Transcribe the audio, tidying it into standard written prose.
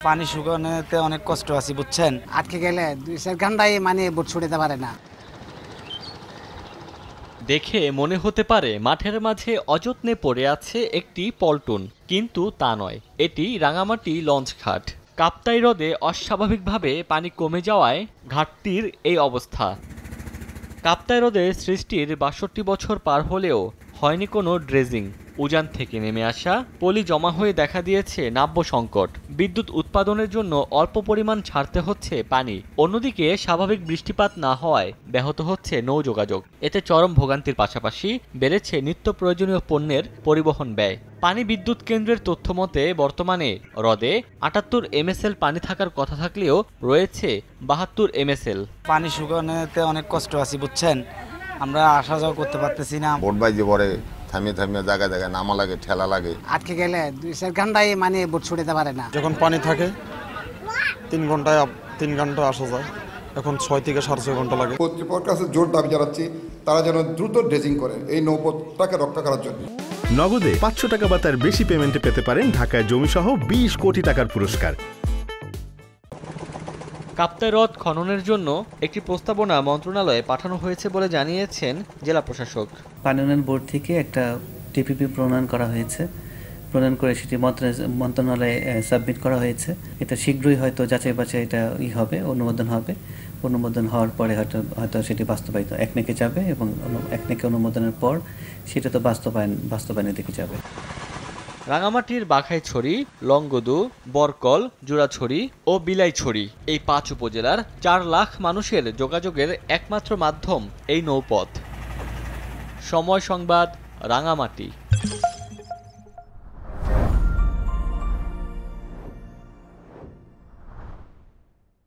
পানি শুকানোতে অনেক কষ্ট আছে বুঝছেন। আটকে গেলে 2-4 ঘন্টায় মানে বোট ছুটাতে পারে না। দেখে মনে হতে পারে মাঠের মাঝে অযত্নে পড়ে আছে একটি পল্টন, কিন্তু তা নয়। এটি রাঙামাটি লঞ্চঘাট। কাপ্তাই হ্রদে অস্বাভাবিকভাবে পানি কমে যাওয়ায় ঘাটটির এই অবস্থা। কাপ্তাই হ্রদের সৃষ্টির ৬২ বছর পার হলেও হয়নি কোনো ড্রেজিং। উজান থেকে নেমে আসা পলি জমা হয়ে দেখা দিয়েছে নাব্য সংকট। বিদ্যুৎ উৎপাদনের জন্য অল্প পরিমাণ ছাড়তে হচ্ছে পানি। অন্যদিকে স্বাভাবিক বৃষ্টিপাত না হওয়ায় ব্যাহত হচ্ছে নৌ যোগাযোগ। এতে চরম ভোগান্তির পাশাপাশি বেড়েছে নিত্য প্রয়োজনীয় পণ্যের পরিবহন ব্যয়। পানি বিদ্যুৎ কেন্দ্রের তথ্যমতে বর্তমানে হ্রদে ৭৮ এমএসএল পানি থাকার কথা থাকলেও রয়েছে ৭২ এমএসএল। পানি শুকানোতে অনেক কষ্ট আছে বুঝছেন। আমরা আসা যাওয়া করতে পারতেছি না। বোট বাইজে পরে থামিয়ে থামিয়ে জায়গায় জায়গায় নামা লাগে, ঠেলা লাগে। আটকে গেলে 2-4 ঘন্টায় মানে বোট ছুটাতে পারে না। যখন পানি থাকে 3 ঘন্টা আসা যায়, এখন 6 থেকে 6.5 ঘন্টা লাগে। কর্তৃপক্ষের কাছে জোর দাবি জানাচ্ছি, তারা যেন দ্রুত ড্রেজিং করে এই নৌপথটাকে রক্ষা করার জন্য। নগদে 500 টাকা বা তার বেশি পেমেন্টে পেতে পারেন ঢাকায় জমিসহ 20 কোটি টাকার পুরস্কার। কাপ্তাই হ্রদ খননের জন্য একটি প্রস্তাবনা মন্ত্রণালয়ে পাঠানো হয়েছে বলে জানিয়েছেন জেলা প্রশাসক। পানি উন্নয়ন বোর্ড থেকে একটা টিপিপি প্রণয়ন করা হয়েছে। প্রণয়ন করে সেটি মন্ত্রণালয়ে সাবমিট করা হয়েছে। এটা শীঘ্রই হয়তো যাচাই বাছাই এটা হবে, অনুমোদন হবে। অনুমোদন হওয়ার পরে হয়তো সেটি বাস্তবায়িত একনেকে যাবে এবং একনেকে অনুমোদনের পর সেটা তো বাস্তবায়নের দিকে যাবে। রাঙামাটির বাঘাইছড়ি, লংগদু, বরকল, জোড়াছড়ি ও বিলাইছড়ি এই 5 উপজেলার 4 লাখ মানুষের যোগাযোগের একমাত্র মাধ্যম এই নৌপথ। সময় সংবাদ, রাঙামাটি।